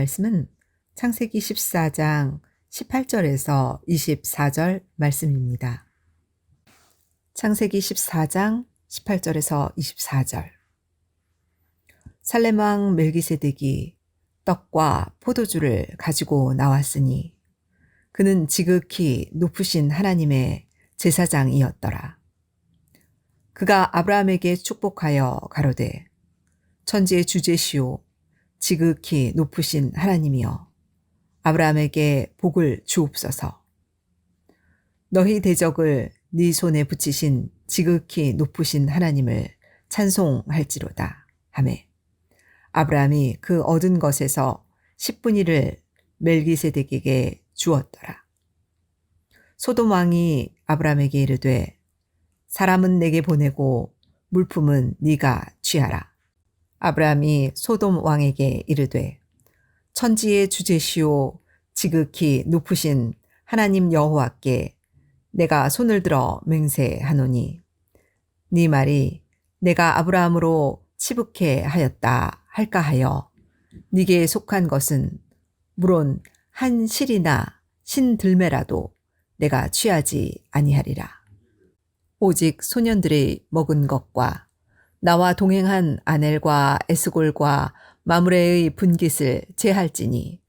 말씀은 창세기 14장 18절에서 24절 말씀입니다. 창세기 14장 18절에서 24절. 살렘 왕 멜기세덱이 떡과 포도주를 가지고 나왔으니 그는 지극히 높으신 하나님의 제사장이었더라. 그가 아브라함에게 축복하여 가로되 천지의 주제시오 지극히 높으신 하나님이여 아브라함에게 복을 주옵소서. 너희 대적을 네 손에 붙이신 지극히 높으신 하나님을 찬송할지로다 하매 아브라함이 그 얻은 것에서 10분의 1을 멜기세덱에게 주었더라. 소돔 왕이 아브라함에게 이르되 사람은 내게 보내고 물품은 네가 취하라. 아브라함이 소돔 왕에게 이르되 천지의 주제시오 지극히 높으신 하나님 여호와께 내가 손을 들어 맹세하노니 네 말이 내가 아브라함으로 치북해 하였다 할까 하여 네게 속한 것은 물론 한 실이나 신들매라도 내가 취하지 아니하리라. 오직 소년들이 먹은 것과 나와 동행한 아넬과 에스골과 마므레의 분깃을 제할지니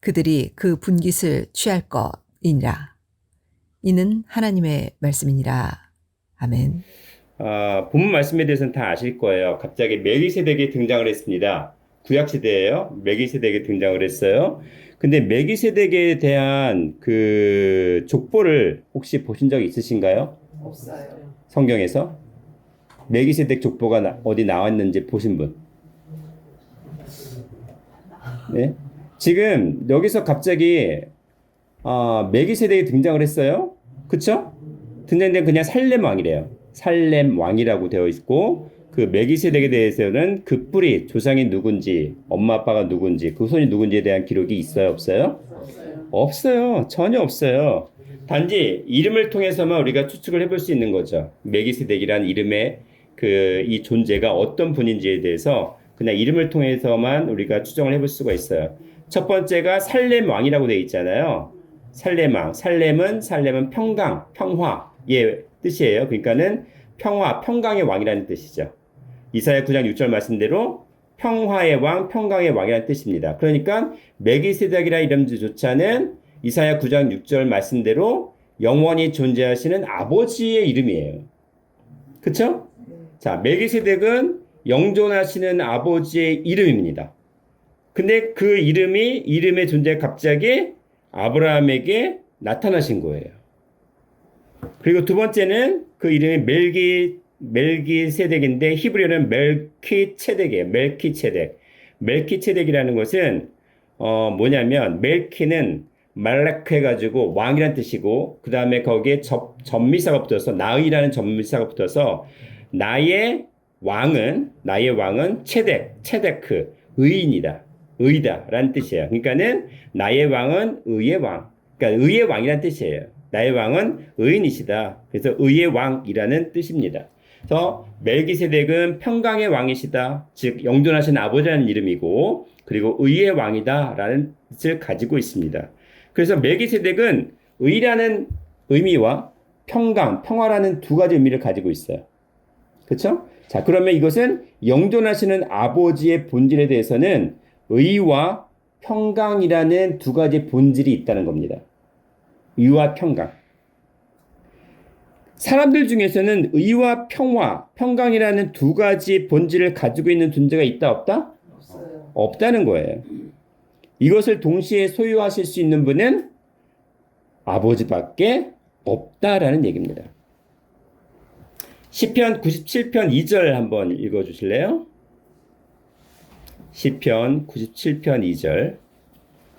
그들이 그 분깃을 취할 것이니라. 이는 하나님의 말씀이니라. 아멘. 본문 말씀에 대해서는 다 아실 거예요. 갑자기 멜기세덱이 등장을 했습니다. 구약시대예요. 멜기세덱이 등장을 했어요. 근데 멜기세덱에 대한 그 족보를 혹시 보신 적 있으신가요? 없어요. 성경에서? 멜기세덱 족보가 어디 나왔는지 보신 분? 네? 지금 여기서 갑자기 멜기세덱이 등장을 했어요. 그쵸? 등장된 그냥 살렘 왕이래요. 살렘 왕이라고 되어 있고 그 멜기세덱에 대해서는 그 뿌리 조상이 누군지 엄마 아빠가 누군지 그 손이 누군지에 대한 기록이 있어요? 없어요? 없어요. 전혀 없어요. 단지 이름을 통해서만 우리가 추측을 해볼 수 있는 거죠. 멜기세덱이란 이름의 이 존재가 어떤 분인지에 대해서 그냥 이름을 통해서만 우리가 추정을 해볼 수가 있어요. 첫 번째가 살렘 왕이라고 되어 있잖아요. 살렘 왕. 살렘은 평강, 평화의 뜻이에요. 그러니까는 평화, 평강의 왕이라는 뜻이죠. 이사야 9장 6절 말씀대로 평화의 왕, 평강의 왕이라는 뜻입니다. 그러니까 멜기세덱이라는 이름조차는 이사야 9장 6절 말씀대로 영원히 존재하시는 아버지의 이름이에요. 그쵸? 자, 멜기세덱은 영존하시는 아버지의 이름입니다. 근데 그 이름의 존재가 갑자기 아브라함에게 나타나신 거예요. 그리고 두 번째는 그 이름이 멜기세덱인데 히브리어는 멜키체덱이에요. 멜키체덱이라는 것은 뭐냐면 멜키는 말라크 해가지고 왕이란 뜻이고 그 다음에 거기에 전미사가 붙어서 나의라는 전미사가 붙어서 나의 왕은 체데크 의다라는 뜻이에요. 그러니까는 나의 왕은 의의 왕. 그러니까 의의 왕이라는 뜻이에요. 나의 왕은 의인이시다. 그래서 의의 왕이라는 뜻입니다. 그래서 멜기세덱은 평강의 왕이시다. 즉 영존하신 아버지라는 이름이고 그리고 의의 왕이다라는 뜻을 가지고 있습니다. 그래서 멜기세덱은 의라는 의미와 평화라는 두 가지 의미를 가지고 있어요. 그렇죠? 자, 그러면 이것은 영존하시는 아버지의 본질에 대해서는 의와 평강이라는 두 가지 본질이 있다는 겁니다. 의와 평강. 사람들 중에서는 의와 평강이라는 두 가지 본질을 가지고 있는 존재가 있다, 없다? 없어요. 없다는 거예요. 이것을 동시에 소유하실 수 있는 분은 아버지밖에 없다라는 얘기입니다. 시편 97편 2절 한번 읽어주실래요? 시편 97편 2절.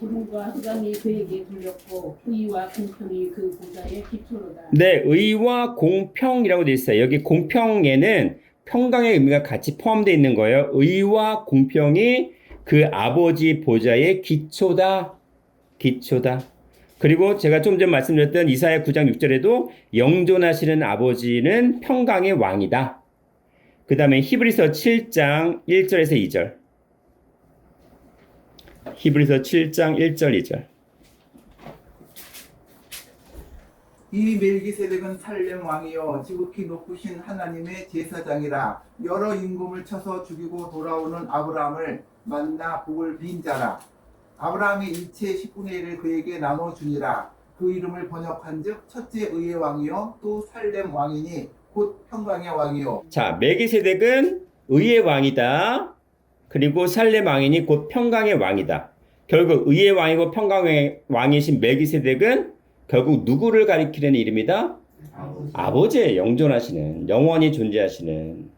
구름과 흑암이 그에게 둘렸고 의와 공평이 그 보좌의 기초로다. 네, 의와 공평이라고 되어 있어요. 여기 공평에는 평강의 의미가 같이 포함되어 있는 거예요. 의와 공평이 그 아버지 보좌의 기초다. 그리고 제가 좀 전 말씀드렸던 이사야 9장 6절에도 영존하시는 아버지는 평강의 왕이다. 그 다음에 히브리서 7장 1절에서 2절. 히브리서 7장 1절 2절. 이 멜기세덱은 살렘 왕이요 지극히 높으신 하나님의 제사장이라 여러 임금을 쳐서 죽이고 돌아오는 아브라함을 만나 복을 빈 자라. 아브라함이 일체 10분의 1을 그에게 나눠주니라. 그 이름을 번역한즉 첫째 의의 왕이요 또 살렘 왕이니 곧 평강의 왕이요. 자, 멜기세덱은 의의 왕이다. 그리고 살렘 왕이니 곧 평강의 왕이다. 결국 의의 왕이고 평강의 왕이신 멜기세덱은 결국 누구를 가리키는 이름이다? 아버지의 영존하시는, 영원히 존재하시는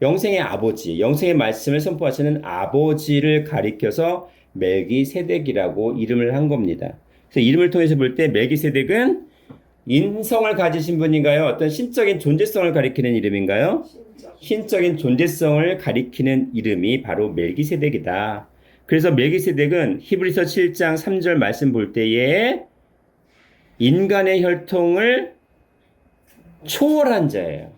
영생의 아버지, 영생의 말씀을 선포하시는 아버지를 가리켜서 멜기세덱이라고 이름을 한 겁니다. 그래서 이름을 통해서 볼 때 멜기세덱은 인성을 가지신 분인가요? 어떤 신적인 존재성을 가리키는 이름인가요? 신적인 존재성을 가리키는 이름이 바로 멜기세덱이다. 그래서 멜기세덱은 히브리서 7장 3절 말씀 볼 때에 인간의 혈통을 초월한 자예요.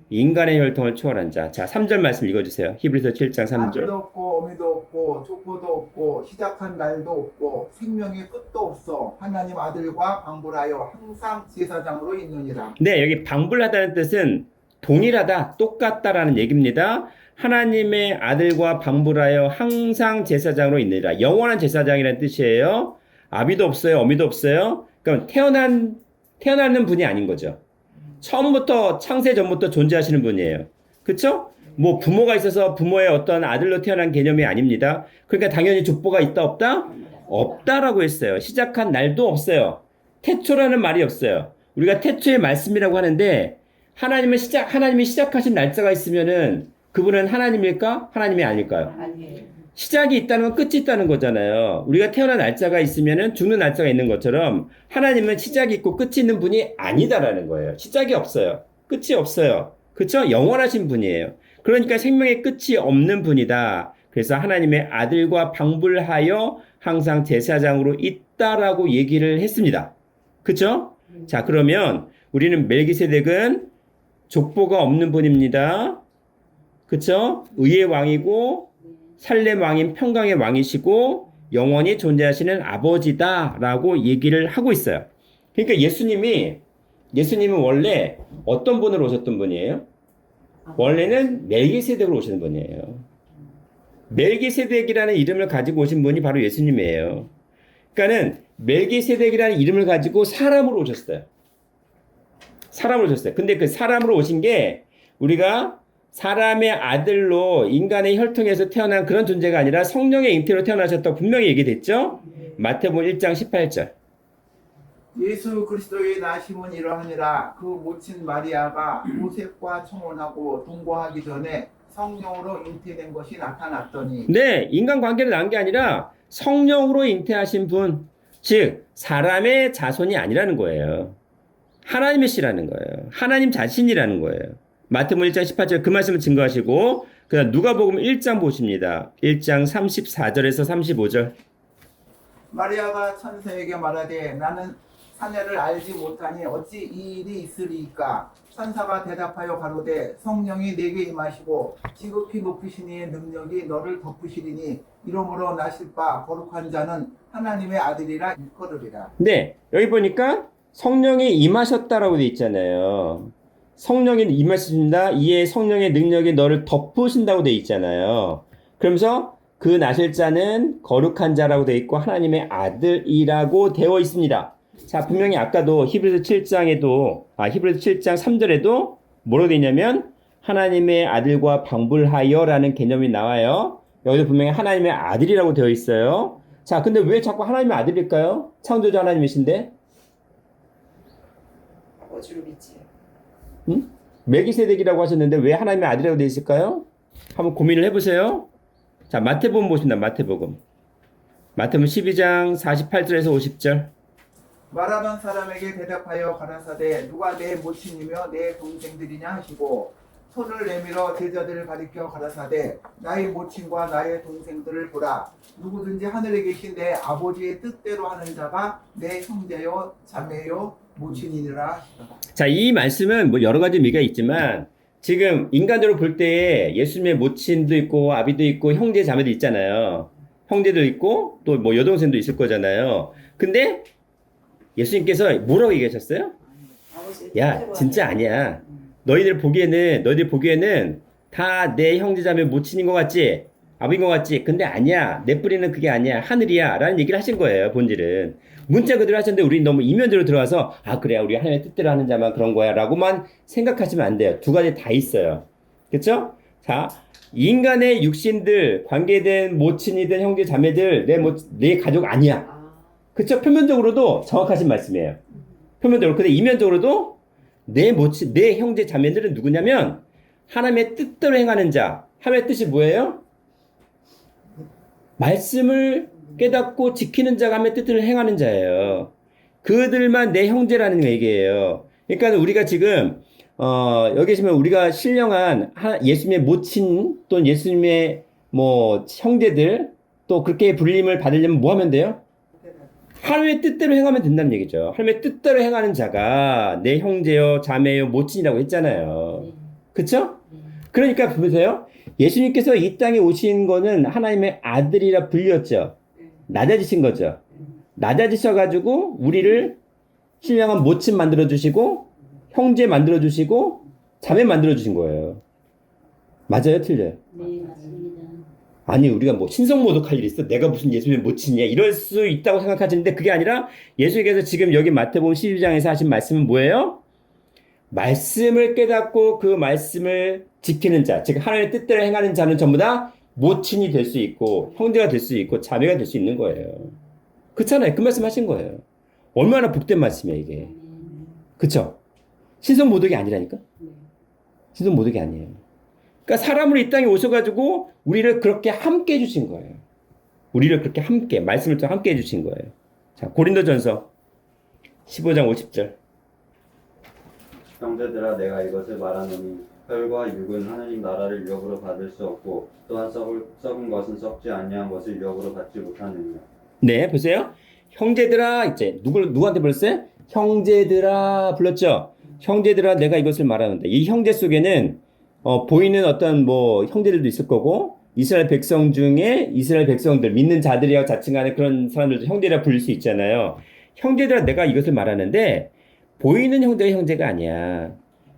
인간의 혈통을 초월한 자. 자, 3절 말씀 읽어주세요. 히브리서 7장 3절. 아들도 없고 어미도 없고 족보도 없고 시작한 날도 없고 생명의 끝도 없어 하나님 아들과 방불하여 항상 제사장으로 있느니라. 네, 여기 방불하다는 뜻은 동일하다, 똑같다라는 얘기입니다. 하나님의 아들과 방불하여 항상 제사장으로 있느니라. 영원한 제사장이라는 뜻이에요. 아비도 없어요, 어미도 없어요. 그럼 태어나는 분이 아닌 거죠. 처음부터 창세 전부터 존재하시는 분이에요. 그렇죠? 뭐 부모가 있어서 부모의 어떤 아들로 태어난 개념이 아닙니다. 그러니까 당연히 족보가 있다 없다? 없다라고 했어요. 시작한 날도 없어요. 태초라는 말이 없어요. 우리가 태초의 말씀이라고 하는데 하나님이 시작하신 날짜가 있으면은 그분은 하나님일까? 하나님이 아닐까요? 아니에요. 시작이 있다는 건 끝이 있다는 거잖아요. 우리가 태어난 날짜가 있으면은 죽는 날짜가 있는 것처럼 하나님은 시작이 있고 끝이 있는 분이 아니다라는 거예요. 시작이 없어요. 끝이 없어요. 그렇죠? 영원하신 분이에요. 그러니까 생명의 끝이 없는 분이다. 그래서 하나님의 아들과 방불하여 항상 제사장으로 있다라고 얘기를 했습니다. 그렇죠? 자, 그러면 우리는 멜기세덱은 족보가 없는 분입니다. 그렇죠? 의의 왕이고 살렘 왕인 평강의 왕이시고 영원히 존재하시는 아버지다라고 얘기를 하고 있어요. 그러니까 예수님은 원래 어떤 분으로 오셨던 분이에요? 원래는 멜기세덱으로 오시는 분이에요. 멜기세덱이라는 이름을 가지고 오신 분이 바로 예수님이에요. 그러니까는 멜기세덱이라는 이름을 가지고 사람으로 오셨어요. 사람으로 오셨어요. 근데 그 사람으로 오신 게 우리가 사람의 아들로 인간의 혈통에서 태어난 그런 존재가 아니라 성령의 잉태로 태어나셨다고 분명히 얘기됐죠? 마태복음 1장 18절. 예수 그리스도의 나심은 이러하니라. 그 모친 마리아가 요셉과 청혼하고 동거하기 전에 성령으로 잉태된 것이 나타났더니. 네, 인간관계를 낳은 게 아니라 성령으로 잉태하신 분, 즉 사람의 자손이 아니라는 거예요. 하나님의 씨라는 거예요. 하나님 자신이라는 거예요. 마태복음 1장 18절 그 말씀을 증거하시고 그다음 누가복음 1장 보십니다. 1장 34절에서 35절. 마리아가 천사에게 말하되 나는 사내를 알지 못하니 어찌 이 일이 있으리이까. 천사가 대답하여 가로되 성령이 내게 임하시고 지극히 높으신 이의 능력이 너를 덮으시리니 이러므로 나실 바 거룩한 자는 하나님의 아들이라 일컬으리라. 네, 여기 보니까 성령이 임하셨다라고 돼 있잖아요. 성령이 임하십니다. 이에 성령의 능력이 너를 덮으신다고 돼 있잖아요. 그러면서 그 나실 자는 거룩한 자라고 돼 있고 하나님의 아들이라고 되어 있습니다. 자, 분명히 아까도 히브리서 7장 3절에도 뭐라고 돼 있냐면 하나님의 아들과 방불하여라는 개념이 나와요. 여기도 분명히 하나님의 아들이라고 되어 있어요. 자, 근데 왜 자꾸 하나님의 아들일까요? 창조주 하나님이신데? 아버지로 믿지. 멜기세덱이라고 하셨는데 왜 하나님의 아들이라고 되어 있을까요? 한번 고민을 해보세요. 자, 마태복음 보십니다. 마태복음 12장 48절에서 50절. 말하던 사람에게 대답하여 가라사대 누가 내 모친이며 내 동생들이냐 하시고 손을 내밀어 제자들을 가리켜 가라사대 나의 모친과 나의 동생들을 보라. 누구든지 하늘에 계신 내 아버지의 뜻대로 하는 자가 내 형제요 자매요 모친이니라 하시더라. 자, 이 말씀은 뭐 여러 가지 의미가 있지만 지금 인간적으로 볼 때에 예수님의 모친도 있고 아비도 있고 형제 자매도 있잖아요. 형제도 있고 또 뭐 여동생도 있을 거잖아요. 근데 예수님께서 뭐라고 얘기하셨어요? 야, 진짜 아니야. 너희들 보기에는 다 내 형제자매 모친인 것 같지? 아버인 것 같지? 근데 아니야. 내 뿌리는 그게 아니야. 하늘이야. 라는 얘기를 하신 거예요, 본질은. 문자 그대로 하셨는데 우리는 너무 이면적으로 들어와서 아, 그래. 우리 하나님의 뜻대로 하는 자만 그런 거야. 라고만 생각하시면 안 돼요. 두 가지 다 있어요. 그쵸? 자, 인간의 육신들, 관계된 모친이든 형제 자매들, 내 가족 아니야. 그쵸? 표면적으로도 정확하신 말씀이에요. 표면적으로. 근데 이면적으로도 내 형제 자매들은 누구냐면 하나님의 뜻대로 행하는 자. 하나님의 뜻이 뭐예요? 말씀을 깨닫고 지키는 자가 하나님의 뜻을 행하는 자예요. 그들만 내 형제라는 얘기예요. 그러니까 우리가 지금 여기 계시면 우리가 신령한 예수님의 모친 또는 예수님의 뭐 형제들 또 그렇게 불림을 받으려면 뭐 하면 돼요? 하나님의 뜻대로 행하면 된다는 얘기죠. 하나님의 뜻대로 행하는 자가 내 형제요, 자매요, 모친이라고 했잖아요. 그쵸? 그러니까 보세요. 예수님께서 이 땅에 오신 거는 하나님의 아들이라 불렸죠. 낮아지신 거죠. 낮아지셔가지고 우리를 신령한 모친 만들어주시고 형제 만들어주시고 자매 만들어주신 거예요. 맞아요? 틀려요? 네, 맞습니다. 아니 우리가 뭐 신성모독할 일이 있어? 내가 무슨 예수님의 모친이야? 이럴 수 있다고 생각하시는데 그게 아니라 예수님께서 지금 여기 마태복음 12장에서 하신 말씀은 뭐예요? 말씀을 깨닫고 그 말씀을 지키는 자, 즉 하나님의 뜻대로 행하는 자는 전부 다 모친이 될 수 있고 형제가 될 수 있고 자매가 될 수 있는 거예요. 그렇잖아요. 그 말씀 하신 거예요. 얼마나 복된 말씀이에요 이게. 그쵸? 신성모독이 아니라니까? 신성모독이 아니에요. 그러니까 사람으로 이 땅에 오셔가지고 우리를 그렇게 함께 해주신 거예요. 우리를 그렇게 함께, 말씀을 또 함께 해주신 거예요. 자, 고린도전서 15장 50절. 형제들아 내가 이것을 말하노니 혈과 육은 하나님 나라를 유업으로 받을 수 없고 또한 썩은 것은 썩지 아니한 것을 유업으로 받지 못하느니라. 네, 보세요. 형제들아, 이제 누구한테 불렀어요? 형제들아 불렀죠. 형제들아 내가 이것을 말하는데 이 형제 속에는 보이는 어떤 뭐 형제들도 있을 거고 이스라엘 백성 중에 이스라엘 백성들 믿는 자들이라고 자칭하는 그런 사람들도 형제라 불릴 수 있잖아요. 형제들아 내가 이것을 말하는데 보이는 형제가 형제가 아니야.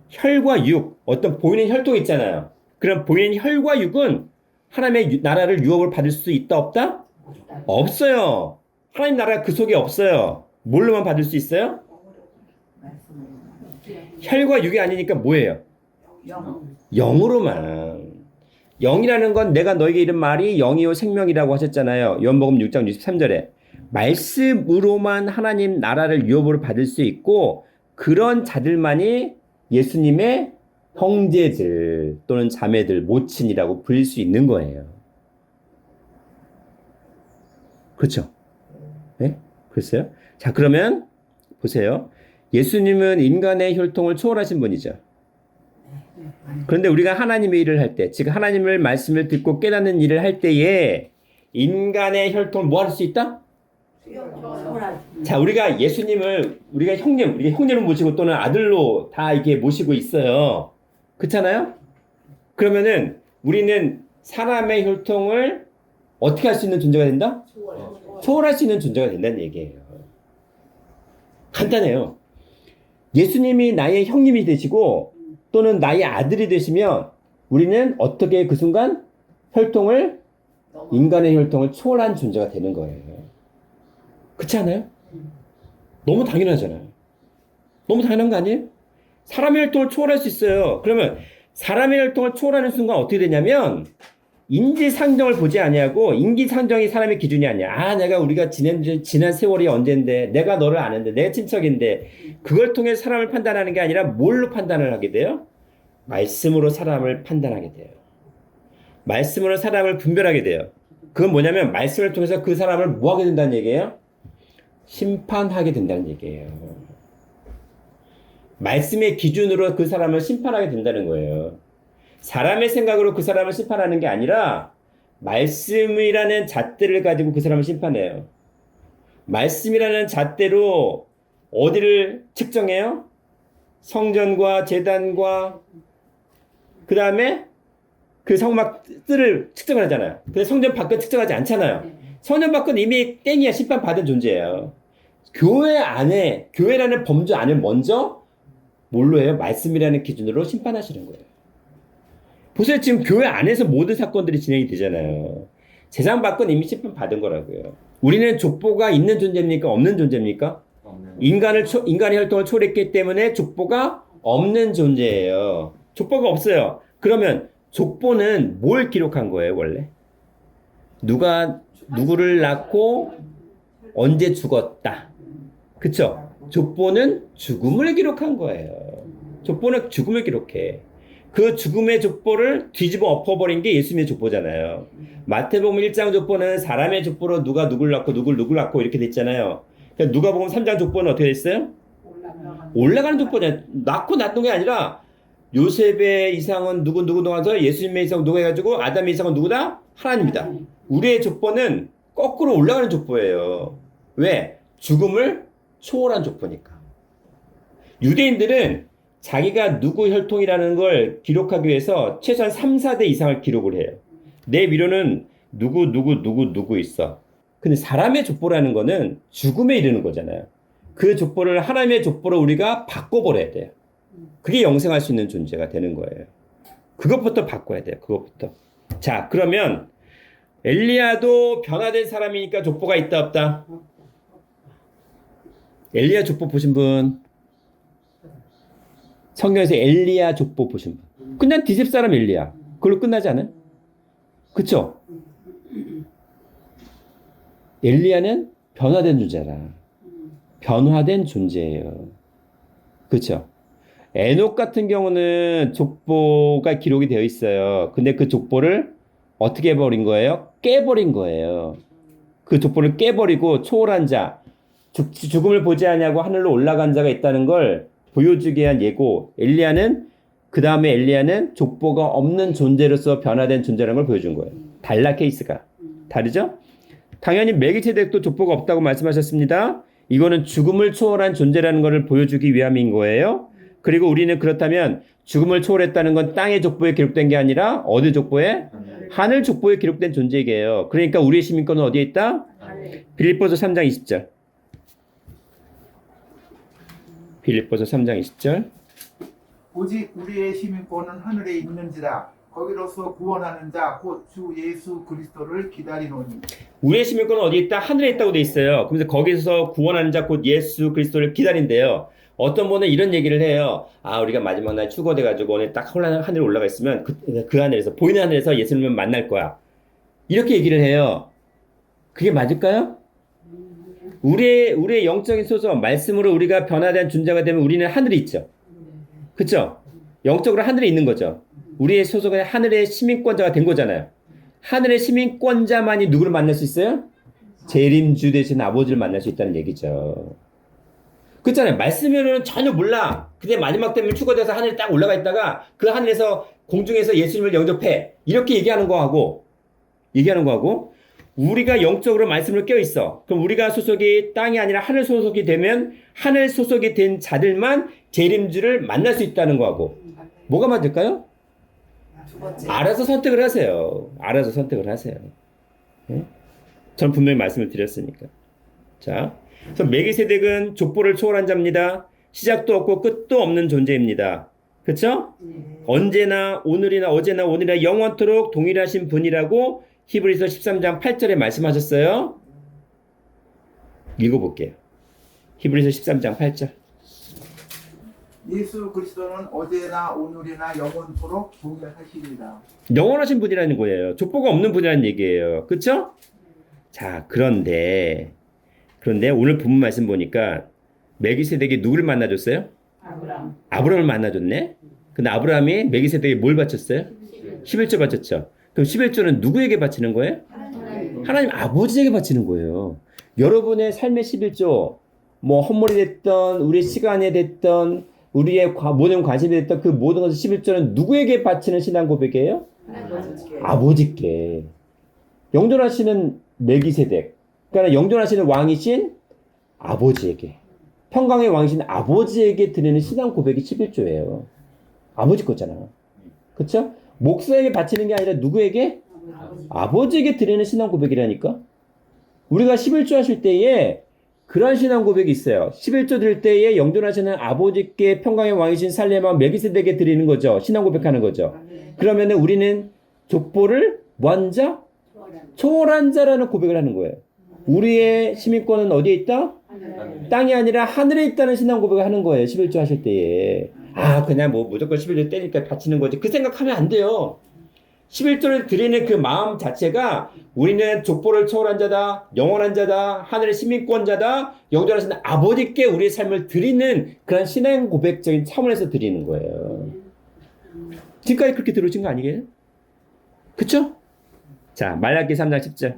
혈과 육, 어떤 보이는 혈통 있잖아요. 그럼 보이는 혈과 육은 하나님의 나라를 유업을 받을 수 있다 없다? 없어요. 하나님 나라 그 속에 없어요. 뭘로만 받을 수 있어요? 혈과 육이 아니니까 뭐예요? 영으로만. 영이라는 건 내가 너에게 이른 말이 영이요 생명이라고 하셨잖아요. 요한복음 6장 63절에. 말씀으로만 하나님 나라를 유업으로 받을 수 있고 그런 자들만이 예수님의 형제들 또는 자매들, 모친이라고 불릴 수 있는 거예요. 그렇죠? 네? 그랬어요? 자, 그러면 보세요. 예수님은 인간의 혈통을 초월하신 분이죠. 그런데 우리가 하나님의 일을 할 때, 즉 하나님의 말씀을 듣고 깨닫는 일을 할 때에 인간의 혈통을 뭐 할 수 있다? 자, 우리가 예수님을 우리가 형님을 모시고 또는 아들로 다 이렇게 모시고 있어요. 그렇잖아요? 그러면은 우리는 사람의 혈통을 어떻게 할 수 있는 존재가 된다? 초월할 수 있는 존재가 된다는 얘기예요. 간단해요. 예수님이 나의 형님이 되시고 또는 나의 아들이 되시면 우리는 어떻게 그 순간 인간의 혈통을 초월한 존재가 되는 거예요. 그렇지 않아요? 너무 당연하잖아요. 너무 당연한 거 아니에요? 사람의 혈통을 초월할 수 있어요. 그러면 사람의 혈통을 초월하는 순간 어떻게 되냐면 인지상정을 보지 아니하고 인기상정이 사람의 기준이 아니야. 우리가 지난 세월이 언젠데 내가 너를 아는데 내 친척인데 그걸 통해 사람을 판단하는 게 아니라 뭘로 판단을 하게 돼요? 말씀으로 사람을 판단하게 돼요. 말씀으로 사람을 분별하게 돼요. 그건 뭐냐면 말씀을 통해서 그 사람을 뭐 하게 된다는 얘기예요? 심판하게 된다는 얘기예요. 말씀의 기준으로 그 사람을 심판하게 된다는 거예요. 사람의 생각으로 그 사람을 심판하는 게 아니라 말씀이라는 잣대를 가지고 그 사람을 심판해요. 말씀이라는 잣대로 어디를 측정해요? 성전과 제단과 그 다음에 그 성막 뜰을 측정을 하잖아요. 근데 성전 밖을 측정하지 않잖아요. 성령받고는 이미 땡이야. 심판받은 존재예요. 교회 안에, 교회라는 범주 안을 먼저 뭘로 해요? 말씀이라는 기준으로 심판하시는 거예요. 보세요. 지금 교회 안에서 모든 사건들이 진행이 되잖아요. 세상 밖은 이미 심판받은 거라고요. 우리는 족보가 있는 존재입니까? 없는 존재입니까? 없는 인간의 혈통을 초월했기 때문에 족보가 없는 존재예요. 족보가 없어요. 그러면 족보는 뭘 기록한 거예요, 원래? 누가 누구를 낳고 언제 죽었다. 그쵸? 족보는 죽음을 기록한 거예요. 족보는 죽음을 기록해. 그 죽음의 족보를 뒤집어 엎어버린 게 예수님의 족보잖아요. 마태복음 1장 족보는 사람의 족보로 누가 누굴 낳고 누굴 낳고 이렇게 됐잖아요. 그러니까 누가복음 3장 족보는 어떻게 됐어요? 올라가는 족보냐. 낳고 낳던 게 아니라 요셉의 이상은 누구 나와서 예수님의 이상은 누가 해가지고 아담의 이상은 누구다? 하나님이다. 우리의 족보는 거꾸로 올라가는 족보예요. 왜? 죽음을 초월한 족보니까. 유대인들은 자기가 누구 혈통이라는 걸 기록하기 위해서 최소한 3, 4대 이상을 기록을 해요. 내 위로는 누구 있어. 근데 사람의 족보라는 거는 죽음에 이르는 거잖아요. 그 족보를 하나님의 족보로 우리가 바꿔버려야 돼요. 그게 영생할 수 있는 존재가 되는 거예요. 그것부터 바꿔야 돼요. 그것부터. 자, 그러면 엘리야도 변화된 사람이니까 족보가 있다 없다? 엘리야 족보 보신 분? 성경에서 엘리야 족보 보신 분? 그냥 디셉 사람 엘리야. 그걸로 끝나지 않아요? 그쵸? 엘리야는 변화된 존재라. 변화된 존재예요. 그쵸? 에녹 같은 경우는 족보가 기록이 되어 있어요. 근데 그 족보를 어떻게 해버린 거예요? 깨버린 거예요. 그 족보를 깨버리고 초월한 자, 죽음을 보지 않냐고 하늘로 올라간 자가 있다는 걸 보여주기 위한 예고. 그 다음에 엘리야는 족보가 없는 존재로서 변화된 존재라는 걸 보여준 거예요. 달라 케이스가. 다르죠? 당연히 멜기세덱도 족보가 없다고 말씀하셨습니다. 이거는 죽음을 초월한 존재라는 것을 보여주기 위함인 거예요. 그리고 우리는 그렇다면 죽음을 초월했다는 건 땅의 족보에 기록된 게 아니라 어디 족보에? 하늘 족보에 기록된 존재이게요. 그러니까 우리의 시민권은 어디에 있다? 빌립보서 3장 20절. 빌립보서 3장 20절. 오직 우리의 시민권은 하늘에 있는지라 거기로서 구원하는 자 곧 주 예수 그리스도를 기다리노니. 우리의 시민권은 어디에 있다? 하늘에 있다고 돼 있어요. 그래서 거기서 구원하는 자 곧 예수 그리스도를 기다린대요. 어떤 분은 이런 얘기를 해요. 우리가 마지막 날 추구돼가지고 오늘 딱 하늘에 올라가 있으면 그 하늘에서, 보이는 하늘에서 예수님을 만날 거야. 이렇게 얘기를 해요. 그게 맞을까요? 우리의 영적인 소속, 말씀으로 우리가 변화된 존재가 되면 우리는 하늘에 있죠. 그쵸? 영적으로 하늘에 있는 거죠. 우리의 소속은 하늘의 시민권자가 된 거잖아요. 하늘의 시민권자만이 누구를 만날 수 있어요? 재림주 되신 아버지를 만날 수 있다는 얘기죠. 그렇잖아요. 말씀으로는 전혀 몰라. 근데 마지막 때문에 추가돼서 하늘에 딱 올라가 있다가 그 하늘에서 공중에서 예수님을 영접해. 이렇게 얘기하는 거하고 우리가 영적으로 말씀을 껴있어. 그럼 우리가 소속이 땅이 아니라 하늘 소속이 되면 하늘 소속이 된 자들만 재림주를 만날 수 있다는 거하고 뭐가 맞을까요? 알아서 선택을 하세요. 네? 전 분명히 말씀을 드렸으니까. 자, 그래서 멜기세덱은 족보를 초월한 자입니다. 시작도 없고 끝도 없는 존재입니다. 그렇죠? 언제나 오늘이나 어제나 오늘이나 영원토록 동일하신 분이라고 히브리서 13장 8절에 말씀하셨어요. 읽어볼게요. 히브리서 13장 8절. 예수 그리스도는 어제나 오늘이나 영원토록 동일하십니다. 영원하신 분이라는 거예요. 족보가 없는 분이라는 얘기예요. 그렇죠? 자, 그런데 오늘 본문 말씀 보니까 멜기세덱이 누구를 만나줬어요? 아브라함을 만나줬네. 근데 아브라함이 멜기세덱에 뭘 바쳤어요? 11조 바쳤죠. 그럼 11조는 누구에게 바치는 거예요? 하나님 아버지에게 바치는 거예요. 여러분의 삶의 11조, 뭐 헛물이 됐던 우리의 시간에 됐던 우리의 모든 관심이 됐던 그 모든 것을 11조는 누구에게 바치는 신앙 고백이에요? 아버지께. 영존하시는 멜기세덱, 그러니까 영존하시는 왕이신 아버지에게, 평강의 왕이신 아버지에게 드리는 신앙 고백이 11조예요. 아버지 거잖아. 그렇죠? 목사에게 바치는 게 아니라 누구에게? 아버지에게 드리는 신앙 고백이라니까. 우리가 11조 하실 때에 그러한 신앙 고백이 있어요. 11조 드릴 때에 영존하시는 아버지께 평강의 왕이신 살렘왕 멜기세덱에 드리는 거죠. 신앙 고백하는 거죠. 그러면은 우리는 족보를 무한자, 초월한 자라는 고백을 하는 거예요. 우리의 시민권은 어디에 있다? 땅이 아니라 하늘에 있다는 신앙 고백을 하는 거예요. 11조 하실 때에. 아, 그냥 뭐 무조건 11조 때니까 바치는 거지. 그 생각하면 안 돼요. 11조를 드리는 그 마음 자체가 우리는 족보를 초월한 자다, 영원한 자다, 하늘의 시민권자다, 영존하시는 아버지께 우리의 삶을 드리는 그런 신앙 고백적인 차원에서 드리는 거예요. 지금까지 그렇게 들어오신 거 아니겠어요? 그쵸? 자, 말라기 3장 10절.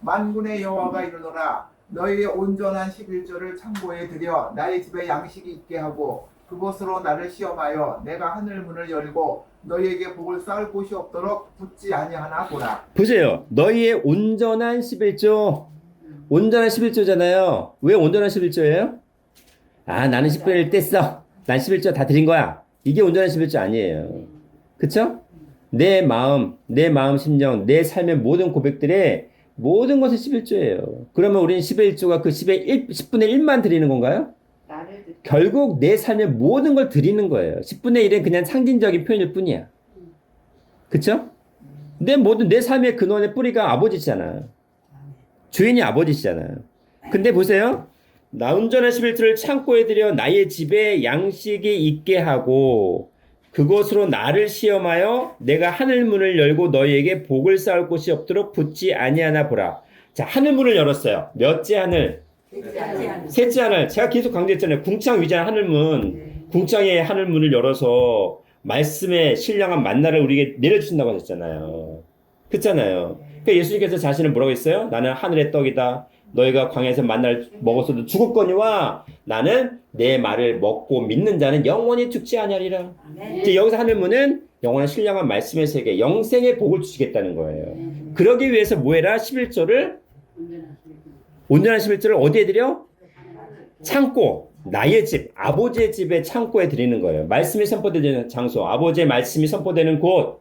만군의 여호와가 이르노라 너희의 온전한 11조를 창고에 들여 나의 집에 양식이 있게 하고 그곳으로 나를 시험하여 내가 하늘 문을 열고 너희에게 복을 쌓을 곳이 없도록 붙지 아니하나 보라. 보세요. 너희의 온전한 11조. 온전한 11조잖아요. 왜 온전한 11조예요? 아, 나는 10분의 1 뗐어. 난 11조 다 드린 거야. 이게 온전한 11조 아니에요. 그쵸? 내 마음, 심정, 내 삶의 모든 고백들의 모든 것은 11조예요. 그러면 우리는 11조가 그 10분의 1만 드리는 건가요? 결국 내 삶의 모든 걸 드리는 거예요. 10분의 1은 그냥 상징적인 표현일 뿐이야. 그쵸? 내 삶의 근원의 뿌리가 아버지잖아. 주인이 아버지시잖아. 근데 보세요. 나 온전한 11조를 창고에 들여 나의 집에 양식이 있게 하고 그곳으로 나를 시험하여 내가 하늘 문을 열고 너희에게 복을 쌓을 곳이 없도록 붙지 아니하나 보라. 자, 하늘 문을 열었어요. 몇째 하늘? 셋째 하늘. 제가 계속 강조했잖아요. 궁창 위장 하늘문. 궁창의 하늘문을 열어서 말씀의 신령한 만나를 우리에게 내려주신다고 하셨잖아요. 그렇잖아요. 그러니까 예수님께서 자신을 뭐라고 했어요? 나는 하늘의 떡이다. 너희가 광야에서 만나를 먹었어도 죽었거니와 나는 내 말을 먹고 믿는 자는 영원히 죽지 아니하리라. 이제 여기서 하늘문은 영원한 신령한 말씀의 세계, 영생의 복을 주시겠다는 거예요. 그러기 위해서 뭐 해라? 11조를 온전한 11조를 어디에 드려? 창고, 나의 집, 아버지의 집에 창고에 드리는 거예요. 말씀이 선포되는 장소, 아버지의 말씀이 선포되는 곳.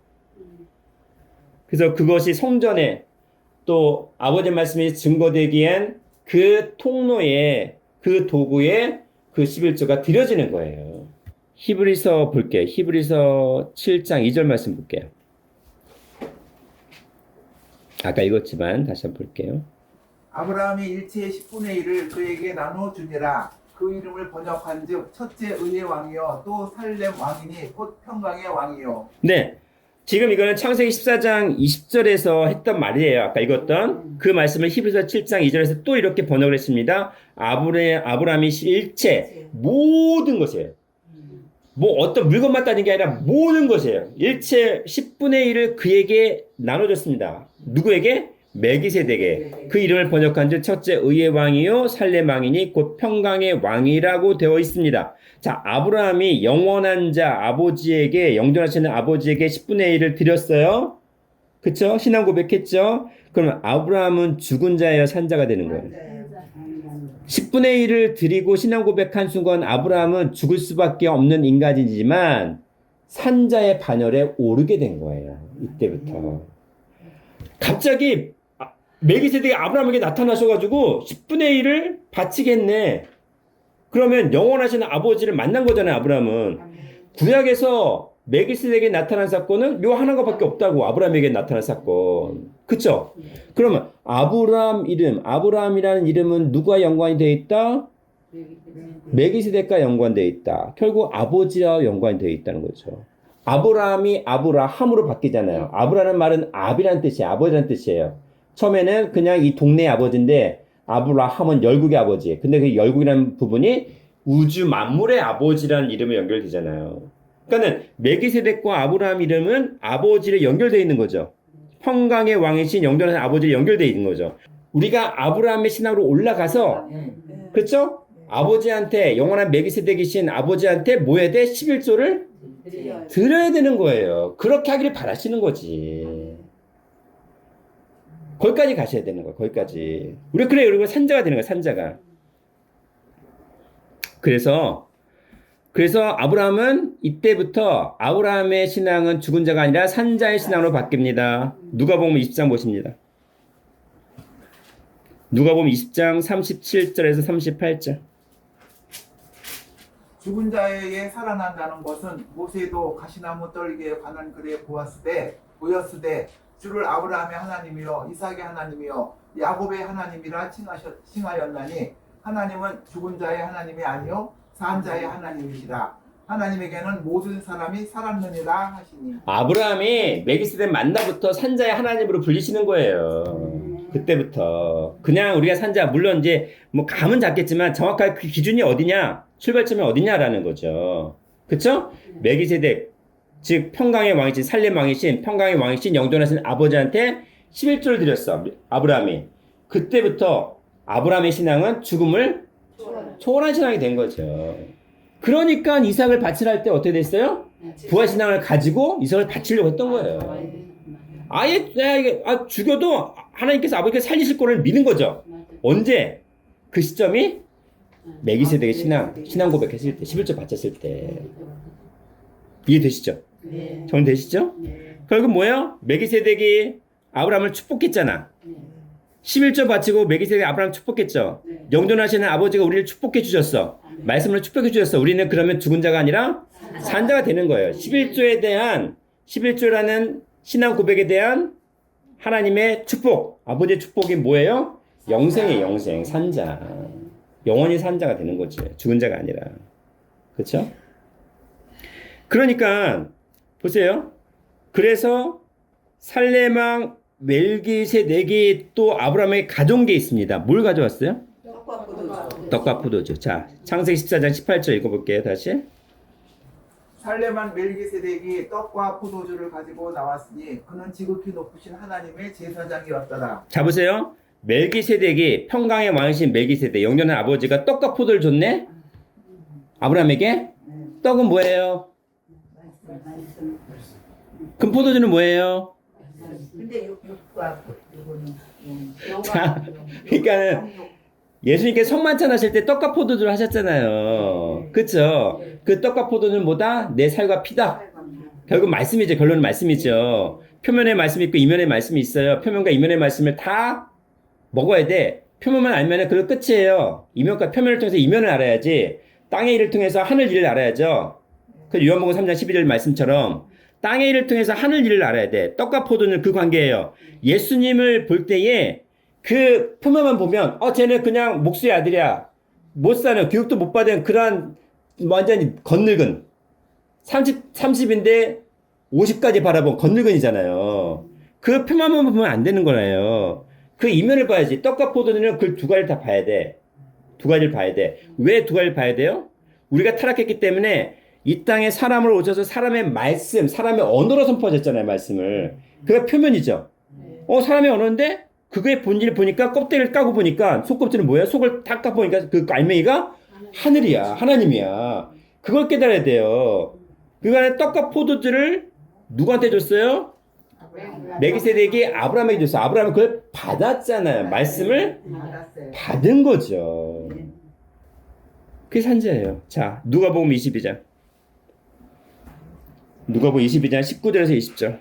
그래서 그것이 성전에 또 아버지의 말씀이 증거되기엔 그 통로에 그 도구에 그 11조가 드려지는 거예요. 히브리서 볼게요. 히브리서 7장 2절 말씀 볼게요. 아까 읽었지만 다시 한번 볼게요. 아브라함이 일체의 10분의 1을 그에게 나눠주니라. 그 이름을 번역한즉 첫째 의의 왕이요 또 살렘 왕이니 곧 평강의 왕이요. 네. 지금 이거는 창세기 14장 20절에서 했던 말이에요. 아까 읽었던 그 말씀을 히브리서 7장 2절에서 또 이렇게 번역을 했습니다. 아브라함이 일체 모든 것이에요. 뭐 어떤 물건만 따진 게 아니라 모든 것이에요. 일체 10분의 1을 그에게 나눠줬습니다. 누구에게? 멜기세덱에게. 그 이름을 번역한 즉 첫째 의의 왕이요 살렘 왕이니 곧 평강의 왕이라고 되어 있습니다. 자, 아브라함이 영원한 자 아버지에게 영존하시는 아버지에게 10분의 1을 드렸어요. 그쵸? 신앙 고백했죠? 그러면 아브라함은 죽은 자예요, 산 자가 되는 거예요. 10분의 1을 드리고 신앙 고백한 순간 아브라함은 죽을 수밖에 없는 인간이지만 산자의 반열에 오르게 된 거예요. 이때부터. 갑자기 멜기세덱이 아브라함에게 나타나셔가지고 10분의 1을 바치겠네. 그러면 영원하신 아버지를 만난 거잖아요, 아브라함은. 구약에서 멜기세덱에게 나타난 사건은 요 하나밖에 없다고, 아브라함에게 나타난 사건. 그쵸? 그러면 아브라함이라는 이름은 누구와 연관이 되어 있다? 멜기세덱과 연관되어 있다. 결국 아버지와 연관이 되어 있다는 거죠. 아브라함이 아브라함으로 바뀌잖아요. 아브라는 말은 아비라는 뜻이에요. 아버지라는 뜻이에요. 처음에는 그냥 이 동네의 아버지인데 아브라함은 열국의 아버지. 근데 그 열국이라는 부분이 우주 만물의 아버지라는 이름에 연결되잖아요. 그러니까는 멜기세덱과 아브라함 이름은 아버지를 연결되어 있는 거죠. 평강의 왕이신 영존하신 아버지를 연결되어 있는 거죠. 우리가 아브라함의 신앙으로 올라가서 그렇죠? 아버지한테 영원한 멜기세덱이신 아버지한테 뭐 해야 돼? 11조를 드려야 되는 거예요. 그렇게 하기를 바라시는 거지. 거기까지 가셔야 되는 거야. 거기까지. 우리가 산자가 되는 거야. 산자가. 그래서 아브라함은 이때부터 아브라함의 신앙은 죽은 자가 아니라 산자의 신앙으로 바뀝니다. 누가복음 20장 보십니다. 누가복음 20장 37절에서 38절. 죽은 자에게 살아난다는 것은 모세도 가시나무 떨기에 관한 글에 보였으되 주를 아브라함의 하나님이요 이삭의 하나님이요 야곱의 하나님이라 칭하였나니 하나님은 죽은 자의 하나님이 아니요 산 자의 하나님이시라. 하나님에게는 모든 사람이 살았느니라 하시니. 아브라함이 멜기세덱 만나부터 산자의 하나님으로 불리시는 거예요. 그때부터. 그냥 우리가 산자, 물론 이제 뭐 감은 잡겠지만 정확하게 그 기준이 어디냐, 출발점이 어디냐라는 거죠. 그쵸? 멜기세덱, 즉 평강의 왕이신, 살렘 왕이신, 평강의 왕이신, 영존하신 아버지한테 11조를 드렸어. 아브라함이. 그때부터 아브라함의 신앙은 죽음을 초월한 신앙이 된 거죠. 그러니까 이삭을 바치라 할 때 어떻게 됐어요? 부활신앙을 가지고 이삭을 바치려고 했던 거예요. 아예 죽여도 하나님께서 아버지께서 살리실 거를 믿는 거죠. 언제? 그 시점이 멜기세덱의 신앙 고백했을 때, 11조 바쳤을 때. 이해되시죠? 정리되시죠? 결국 뭐예요? 멜기세덱이 아브라함을 축복했잖아. 11조 바치고 멜기세덱이 아브라함을 축복했죠. 영존하시는 아버지가 우리를 축복해 주셨어. 말씀을 축복해 주셨어. 우리는 그러면 죽은 자가 아니라 산 자가 되는 거예요. 11조라는 신앙 고백에 대한 하나님의 축복, 아버지의 축복이 뭐예요? 영생이에요. 영생, 산자. 영원히 산자가 되는 거지. 죽은 자가 아니라. 그렇죠? 그러니까 보세요. 그래서 살렘왕 멜기세덱이 또 아브라함에게 가져온 게 있습니다. 뭘 가져왔어요? 떡과 포도주. 자, 창세기 14장 18절 읽어볼게요. 다시. 살렘한 멜기세덱이 떡과 포도주를 가지고 나왔으니 그는 지극히 높으신 하나님의 제사장이었더라. 자, 보세요. 멜기세덱이 평강의 왕이신 멜기세덱, 영존한 아버지가 떡과 포도를 줬네? 아브라함에게? 떡은 뭐예요? 그럼 포도주는 뭐예요? 근데 육과 요거는 자, 그러니까는 예수님께서 성만찬 하실 때 떡과 포도주를 하셨잖아요. 그쵸? 그 떡과 포도주는 뭐다? 내 살과 피다. 결국 말씀이죠. 결론은 말씀이죠. 표면에 말씀이 있고 이면에 말씀이 있어요. 표면과 이면의 말씀을 다 먹어야 돼. 표면만 알면 그거 끝이에요. 이면과 표면을 통해서 이면을 알아야지. 땅의 일을 통해서 하늘 일을 알아야죠. 그 요한복음 3장 12절 말씀처럼 땅의 일을 통해서 하늘 일을 알아야 돼. 떡과 포도는 그 관계예요. 예수님을 볼 때에 그 표면만 보면 쟤는 그냥 목수의 아들이야. 못 사는, 교육도 못 받은 그러한 완전히 겉늙은 30인데 50까지 바라본 겉늙은이잖아요. 그 표면만 보면 안 되는 거예요. 그 이면을 봐야지. 떡과 포도는 그 두 가지를 다 봐야 돼. 두 가지를 봐야 돼. 왜 두 가지를 봐야 돼요? 우리가 타락했기 때문에 이 땅에 사람을 오셔서 사람의 말씀, 사람의 언어로 선포하셨잖아요, 말씀을. 그게 표면이죠. 사람의 언어인데 그거의 본질을 보니까 껍데기를 까고 보니까 속껍질은 뭐야? 속을 다 까보니까 그 알맹이가 하늘이야, 하나님이야. 그걸 깨달아야 돼요. 그간에 떡과 포도주를 누구한테 줬어요? 멜기세덱이 아브라함에게 줬어요. 아브라함은 그걸 받았잖아요. 말씀을 받은 거죠. 그게 산자예요. 자, 누가복음 22장. 누가복음 22장 19절에서 20절.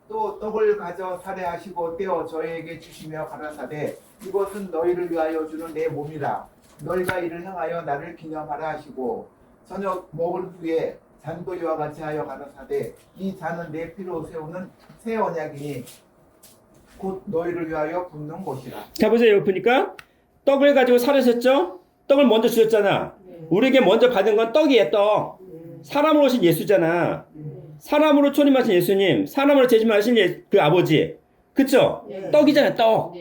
또 떡을 가져 살해하시고 떼어 저희에게 주시며 가라사대 이것은 너희를 위하여 주는 내 몸이라. 너희가 이를 행하여 나를 기념하라 하시고 저녁 먹을 후에 잔도 이와 같이 하여 가라사대 이 잔은 내 피로 세우는 새 언약이니 곧 너희를 위하여 붓는 것이라. 자, 보세요. 여기 보니까 떡을 가지고 살으셨죠? 떡을 먼저 주셨잖아. 우리에게 먼저 받은 건 떡이에요, 떡. 사람으로 오신 예수잖아. 사람으로 초림하신 예수님, 사람으로 재림하신 그 아버지. 그쵸? 떡이잖아요, 떡.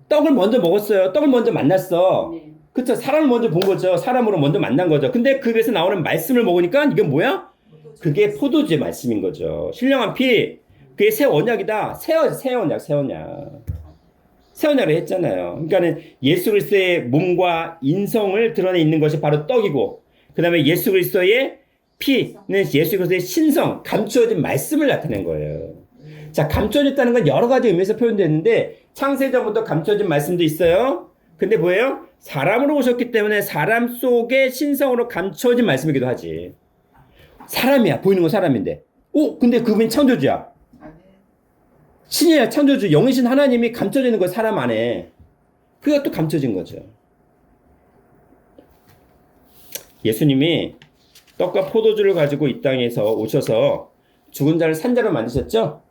떡을 먼저 먹었어요. 떡을 먼저 만났어. 그쵸? 사람을 먼저 본 거죠. 사람으로 먼저 만난 거죠. 근데 그 입에서 나오는 말씀을 먹으니까 이게 뭐야? 그게 포도주의 말씀인 거죠. 신령한 피. 그게 새 언약이다. 새 언약. 새 언약을 했잖아요. 그러니까는 예수 그리스도의 몸과 인성을 드러내 있는 것이 바로 떡이고, 그 다음에 예수 그리스도의 피는 예수 그리스도의 신성, 감추어진 말씀을 나타낸 거예요. 자, 감춰졌다는 건 여러 가지 의미에서 표현됐는데 창세전부터 감춰진 말씀도 있어요. 근데 뭐예요? 사람으로 오셨기 때문에 사람 속에 신성으로 감춰진 말씀이기도 하지. 사람이야. 보이는 건 사람인데. 근데 그분이 창조주야. 신이야, 창조주. 영이신 하나님이 감춰져 있는 거 사람 안에. 그것도 감춰진 거죠. 예수님이 떡과 포도주를 가지고 이 땅에서 오셔서 죽은 자를 산자로 만드셨죠?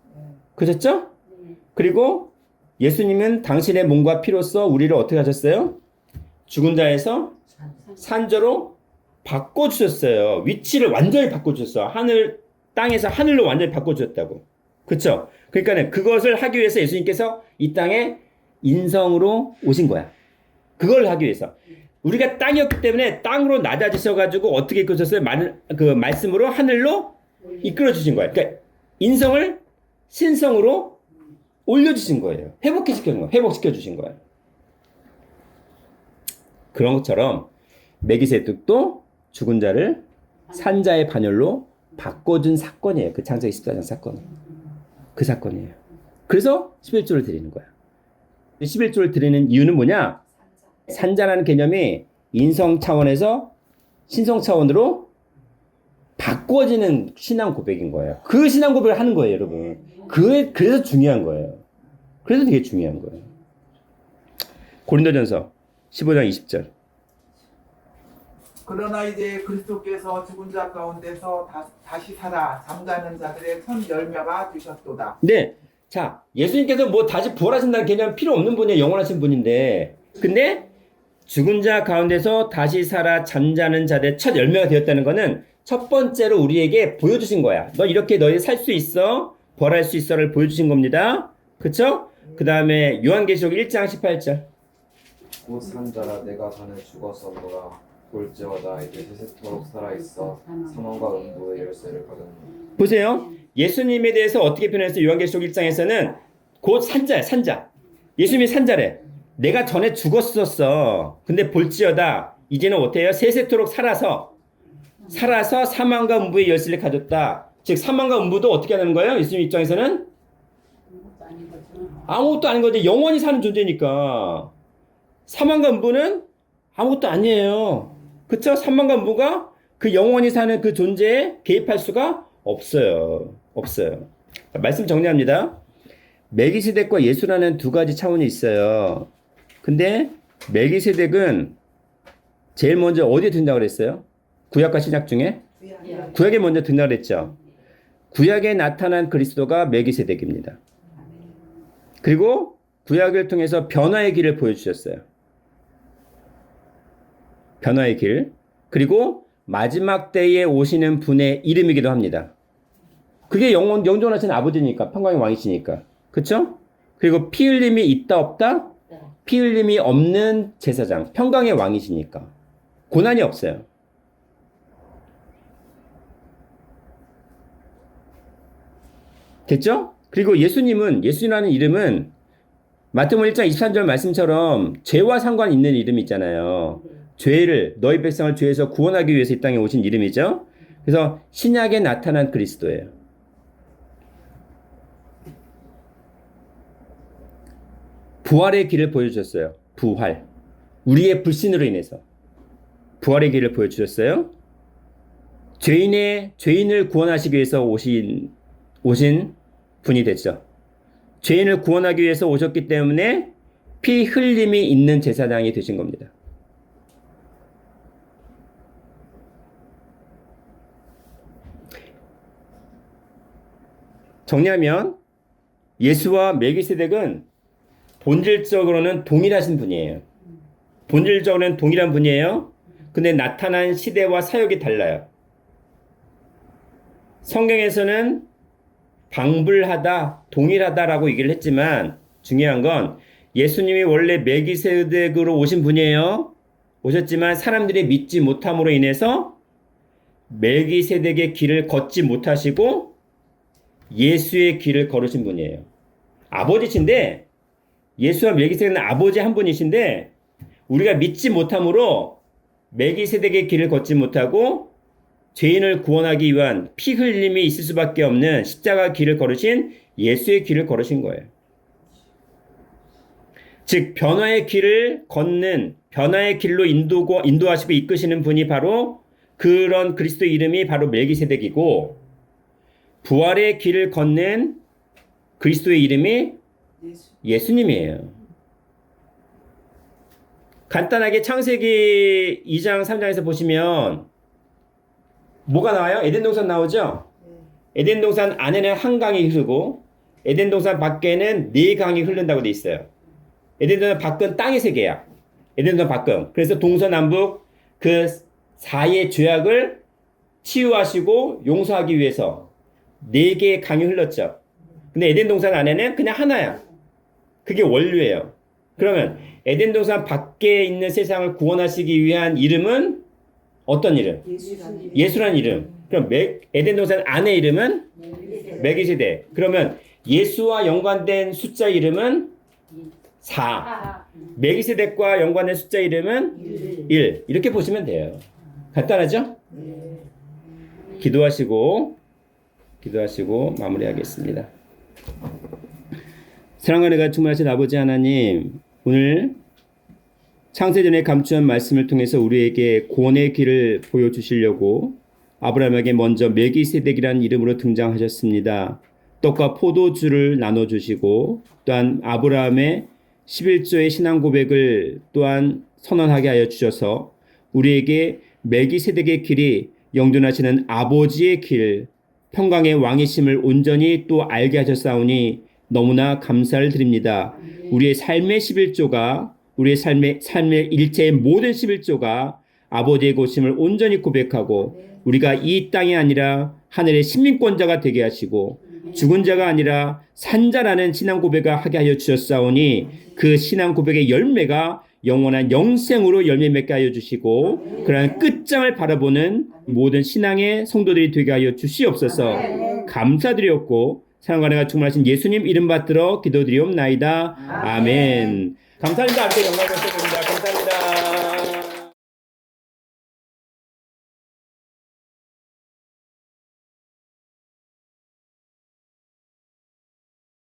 그렇죠? 그리고 예수님은 당신의 몸과 피로써 우리를 어떻게 하셨어요? 죽은 자에서 산자로 바꿔주셨어요. 위치를 완전히 바꿔주셨어요. 땅에서 하늘로 완전히 바꿔주셨다고. 그쵸? 그러니까 그것을 하기 위해서 예수님께서 이 땅에 인성으로 오신 거야. 그걸 하기 위해서. 우리가 땅이었기 때문에 땅으로 낮아지셔가지고 어떻게 이끌어주셨어요? 그 말씀으로 하늘로 이끌어주신 거예요. 그러니까 인성을 신성으로 올려주신 거예요. 회복시켜주신 거예요. 그런 것처럼 멜기세덱도 죽은 자를 산자의 반열로 바꿔준 사건이에요. 그 창세기 14장 사건은. 그 사건이에요. 그래서 11조를 드리는 거야. 11조를 드리는 이유는 뭐냐? 산자라는 개념이 인성 차원에서 신성 차원으로 바꿔지는 신앙 고백인 거예요. 그 신앙 고백을 하는 거예요, 여러분. 그래서 중요한 거예요. 그래서 되게 중요한 거예요. 고린도전서 15장 20절. 그러나 이제 그리스도께서 죽은 자 가운데서 다시 살아 잠자는 자들의 첫 열매가 되셨도다. 네. 자, 예수님께서 뭐 다시 부활하신다는 개념 필요 없는 분이에요. 영원하신 분인데. 근데 죽은 자 가운데서 다시 살아 잠자는 자들의 첫 열매가 되었다는 거는 첫 번째로 우리에게 보여주신 거야. 너 이렇게 너희 살 수 있어. 부활할 수 있어를 보여주신 겁니다. 그쵸? 그 다음에 요한계시록 1장 18절. 곧 산자라 내가 전에 죽었었노라 볼지어다 이제 세세토록 살아있어 사망과 음부의 열쇠를 가졌노라. 보세요. 예수님에 대해서 어떻게 표현했어요? 요한계시록 1장에서는 곧 산자야, 산자. 예수님이 산자래. 내가 전에 죽었었어. 근데 볼지어다. 이제는 어때요? 세세토록 살아서 사망과 음부의 열쇠를 가졌다. 즉 사망과 음부도 어떻게 하는 거예요? 예수님 입장에서는 아무것도 아닌 거지. 영원히 사는 존재니까. 사망과 음부는 아무것도 아니에요. 그쵸? 사망과 음부가 그 영원히 사는 그 존재에 개입할 수가 없어요. 말씀 정리합니다. 멜기세덱과 예수라는 두 가지 차원이 있어요. 근데 멜기세덱은 제일 먼저 어디에 등장을 했어요? 구약과 신약 중에? 구약에 먼저 등장을 했죠. 구약에 나타난 그리스도가 멜기세덱입니다. 그리고 구약을 통해서 변화의 길을 보여주셨어요. 변화의 길. 그리고 마지막 때에 오시는 분의 이름이기도 합니다. 그게 영존하신 아버지니까, 평강의 왕이시니까. 그쵸? 그리고 피 흘림이 있다 없다? 피 흘림이 없는 제사장, 평강의 왕이시니까. 고난이 없어요. 됐죠? 그리고 예수님이라는 이름은 마태복음 1장 23절 말씀처럼 죄와 상관 있는 이름이 있잖아요. 너희 백성을 죄에서 구원하기 위해서 이 땅에 오신 이름이죠. 그래서 신약에 나타난 그리스도예요. 부활의 길을 보여주셨어요. 부활. 우리의 불신으로 인해서 부활의 길을 보여주셨어요. 죄인을 구원하시기 위해서 오신 분이 됐죠. 죄인을 구원하기 위해서 오셨기 때문에 피 흘림이 있는 제사장이 되신 겁니다. 정리하면 예수와 멜기세덱은 본질적으로는 동일하신 분이에요. 본질적으로는 동일한 분이에요. 근데 나타난 시대와 사역이 달라요. 성경에서는 방불하다, 동일하다라고 얘기를 했지만 중요한 건 예수님이 원래 멜기세덱으로 오신 분이에요. 오셨지만 사람들이 믿지 못함으로 인해서 멜기세덱의 길을 걷지 못하시고 예수의 길을 걸으신 분이에요. 아버지신데 예수와 멜기세덱은 아버지 한 분이신데 우리가 믿지 못함으로 멜기세덱의 길을 걷지 못하고 죄인을 구원하기 위한 피 흘림이 있을 수밖에 없는 십자가 길을 걸으신 예수의 길을 걸으신 거예요. 즉 변화의 길을 걷는 변화의 길로 인도하시고 이끄시는 분이 바로 그런 그리스도의 이름이 바로 멜기세덱이고 부활의 길을 걷는 그리스도의 이름이 예수님이에요. 간단하게 창세기 2장 3장에서 보시면 뭐가 나와요? 에덴 동산 나오죠? 에덴 동산 안에는 한 강이 흐르고 에덴 동산 밖에는 네 강이 흐른다고 돼 있어요. 에덴 동산 밖은 땅의 세계야. 에덴 동산 밖은. 그래서 동서남북 그 사이의 죄악을 치유하시고 용서하기 위해서 네 개의 강이 흘렀죠. 근데 에덴 동산 안에는 그냥 하나야. 그게 원류예요. 그러면 에덴 동산 밖에 있는 세상을 구원하시기 위한 이름은 어떤 이름? 예수라는 이름. 그럼 에덴 동산 안의 이름은 멜기세덱. 그러면 예수와 연관된 숫자 이름은 4. 멜기세덱과 연관된 숫자 이름은 1. 이렇게 보시면 돼요. 간단하죠? 기도하시고 마무리하겠습니다. 사랑과 은혜가 충만하신 아버지 하나님, 오늘 창세전에 감추한 말씀을 통해서 우리에게 구원의 길을 보여주시려고 아브라함에게 먼저 멜기세덱이라는 이름으로 등장하셨습니다. 떡과 포도주를 나눠주시고 또한 아브라함의 11조의 신앙 고백을 또한 선언하게 하여 주셔서 우리에게 멜기세덱의 길이 영존하시는 아버지의 길, 평강의 왕이심을 온전히 또 알게 하셨사오니 너무나 감사를 드립니다. 우리의 삶의 11조가 우리의 삶의 일체의 모든 11조가 아버지의 고심을 온전히 고백하고 우리가 이 땅이 아니라 하늘의 시민권자가 되게 하시고 죽은 자가 아니라 산자라는 신앙 고백을 하게 하여 주셨사오니 그 신앙 고백의 열매가 영원한 영생으로 열매 맺게 하여 주시고 그러한 끝장을 바라보는 모든 신앙의 성도들이 되게 하여 주시옵소서. 감사드렸고 사랑과 은혜가 충만하신 예수님 이름 받들어 기도드리옵나이다. 아멘. 감사합니다. 함께 영광을 드립니다. 감사합니다.